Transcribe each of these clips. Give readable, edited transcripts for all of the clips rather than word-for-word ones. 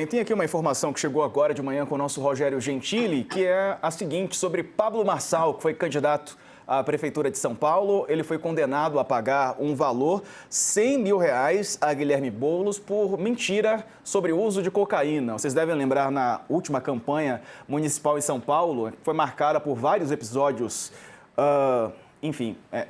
Tem aqui uma informação que chegou agora de manhã com o nosso Rogério Gentili, que é a seguinte, sobre Pablo Marçal, que foi candidato à Prefeitura de São Paulo. Ele foi condenado a pagar um valor, R$100 mil, a Guilherme Boulos por mentira sobre o uso de cocaína. Vocês devem lembrar, na última campanha municipal em São Paulo, que foi marcada por vários episódios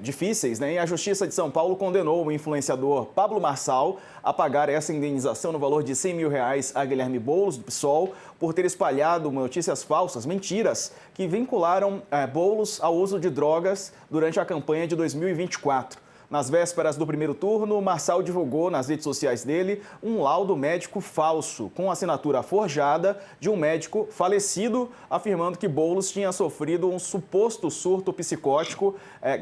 difíceis, né? E a Justiça de São Paulo condenou o influenciador Pablo Marçal a pagar essa indenização no valor de R$100 mil a Guilherme Boulos, do PSOL, por ter espalhado notícias falsas, mentiras, que vincularam Boulos ao uso de drogas durante a campanha de 2024. Nas vésperas do primeiro turno, Marçal divulgou nas redes sociais dele um laudo médico falso, com assinatura forjada de um médico falecido, afirmando que Boulos tinha sofrido um suposto surto psicótico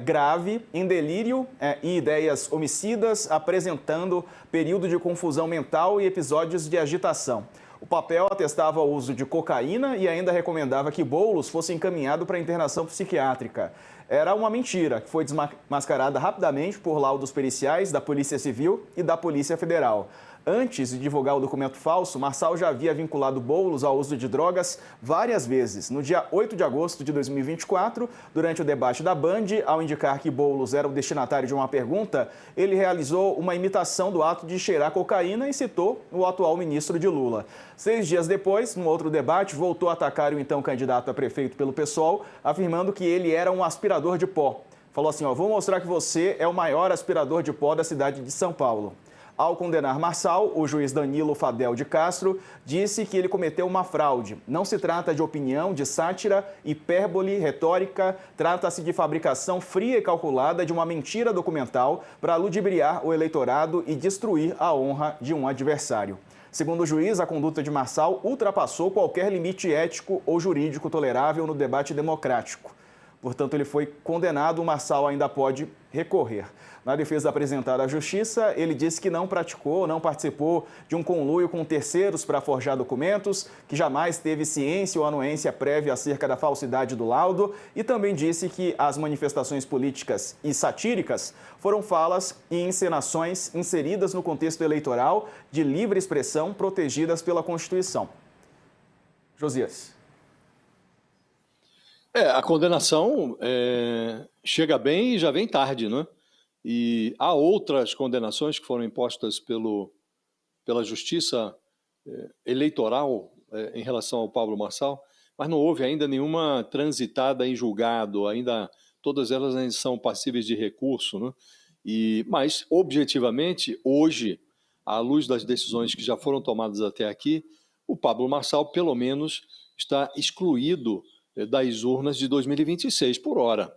grave, em delírio e ideias homicidas, apresentando período de confusão mental e episódios de agitação. O papel atestava o uso de cocaína e ainda recomendava que Boulos fosse encaminhado para internação psiquiátrica. Era uma mentira que foi desmascarada rapidamente por laudos periciais da Polícia Civil e da Polícia Federal. Antes de divulgar o documento falso, Marçal já havia vinculado Boulos ao uso de drogas várias vezes. No dia 8 de agosto de 2024, durante o debate da Band, ao indicar que Boulos era o destinatário de uma pergunta, ele realizou uma imitação do ato de cheirar cocaína e citou o atual ministro de Lula. 6 dias depois, num outro debate, voltou a atacar o então candidato a prefeito pelo PSOL, afirmando que ele era um aspirador de pó. Falou assim, vou mostrar que você é o maior aspirador de pó da cidade de São Paulo. Ao condenar Marçal, o juiz Danilo Fadel de Castro disse que ele cometeu uma fraude. Não se trata de opinião, de sátira, hipérbole, retórica. Trata-se de fabricação fria e calculada de uma mentira documental para ludibriar o eleitorado e destruir a honra de um adversário. Segundo o juiz, a conduta de Marçal ultrapassou qualquer limite ético ou jurídico tolerável no debate democrático. Portanto, ele foi condenado, o Marçal ainda pode recorrer. Na defesa apresentada à Justiça, ele disse que não praticou, não participou de um conluio com terceiros para forjar documentos, que jamais teve ciência ou anuência prévia acerca da falsidade do laudo e também disse que as manifestações políticas e satíricas foram falas e encenações inseridas no contexto eleitoral de livre expressão protegidas pela Constituição. Josias. A condenação chega bem e já vem tarde, né? E há outras condenações que foram impostas pela Justiça Eleitoral em relação ao Pablo Marçal, mas não houve ainda nenhuma transitada em julgado, ainda todas elas ainda são passíveis de recurso, né? Mas, objetivamente, hoje, à luz das decisões que já foram tomadas até aqui, o Pablo Marçal, pelo menos, está excluído das urnas de 2026 por hora.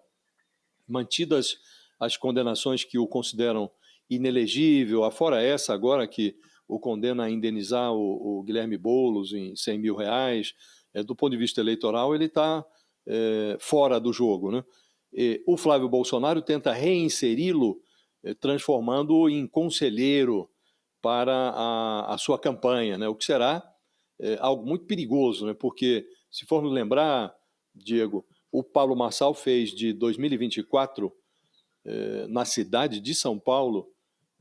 Mantidas as condenações que o consideram inelegível, afora essa agora que o condena a indenizar o Guilherme Boulos em R$100 mil, do ponto de vista eleitoral ele está fora do jogo, né? O Flávio Bolsonaro tenta reinseri-lo, transformando-o em conselheiro para a sua campanha, né? O que será algo muito perigoso, né? Porque, se formos lembrar, Diego, o Pablo Marçal fez de 2024, na cidade de São Paulo,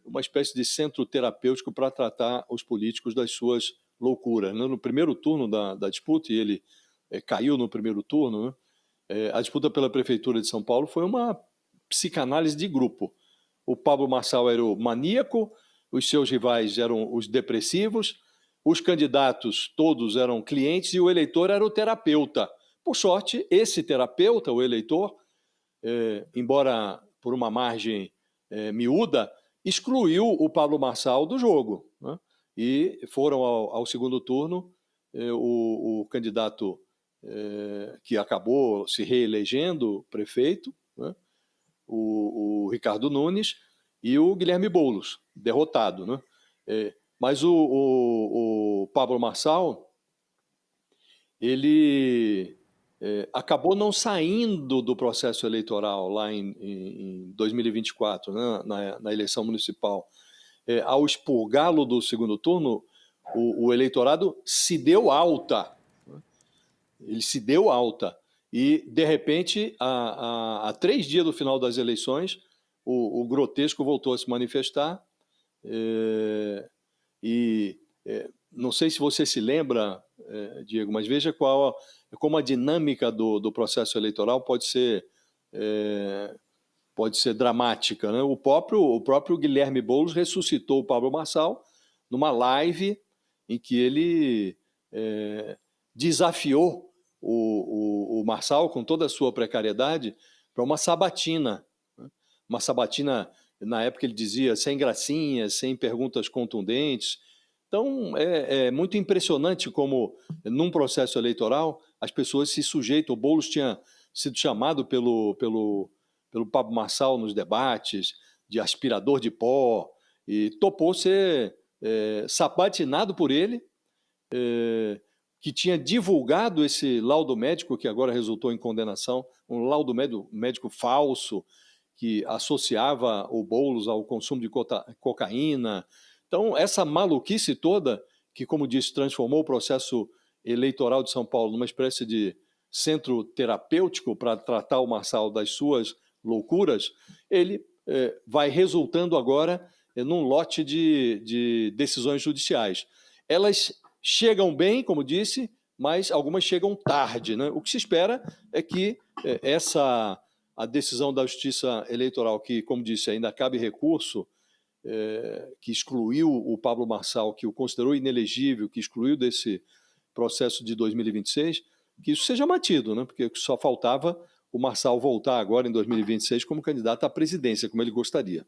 uma espécie de centro terapêutico para tratar os políticos das suas loucuras. No primeiro turno da disputa, e ele caiu no primeiro turno, né? A disputa pela Prefeitura de São Paulo foi uma psicanálise de grupo. O Pablo Marçal era o maníaco, os seus rivais eram os depressivos, os candidatos todos eram clientes e o eleitor era o terapeuta. Por sorte, esse terapeuta, o eleitor, embora por uma margem miúda, excluiu o Pablo Marçal do jogo, né? E foram ao segundo turno o candidato que acabou se reelegendo prefeito, né? O Ricardo Nunes, e o Guilherme Boulos, derrotado, né? Mas o Pablo Marçal, ele acabou não saindo do processo eleitoral lá em 2024, né, na eleição municipal. Ao expurgá-lo do segundo turno, o eleitorado se deu alta. Né? Ele se deu alta. E, de repente, há 3 dias do final das eleições, o grotesco voltou a se manifestar não sei se você se lembra, Diego, mas veja como a dinâmica do processo eleitoral pode ser dramática, né? O próprio Guilherme Boulos ressuscitou o Pablo Marçal numa live em que ele desafiou o Marçal, com toda a sua precariedade, para uma sabatina. Né? Uma sabatina, na época ele dizia, sem gracinhas, sem perguntas contundentes. Então, é muito impressionante como, num processo eleitoral, as pessoas se sujeitam. O Boulos tinha sido chamado pelo Pablo Marçal nos debates, de aspirador de pó, e topou ser sabatinado por ele, que tinha divulgado esse laudo médico, que agora resultou em condenação, um laudo médico falso, que associava o Boulos ao consumo de cocaína. Então, essa maluquice toda, que, como disse, transformou o processo eleitoral de São Paulo numa espécie de centro terapêutico para tratar o Marçal das suas loucuras, ele vai resultando agora num lote de decisões judiciais. Elas chegam bem, como disse, mas algumas chegam tarde, né? O que se espera é que a decisão da Justiça Eleitoral, que, como disse, ainda cabe recurso, que excluiu o Pablo Marçal, que o considerou inelegível, que excluiu desse processo de 2026, que isso seja mantido, né? Porque só faltava o Marçal voltar agora em 2026 como candidato à presidência, como ele gostaria.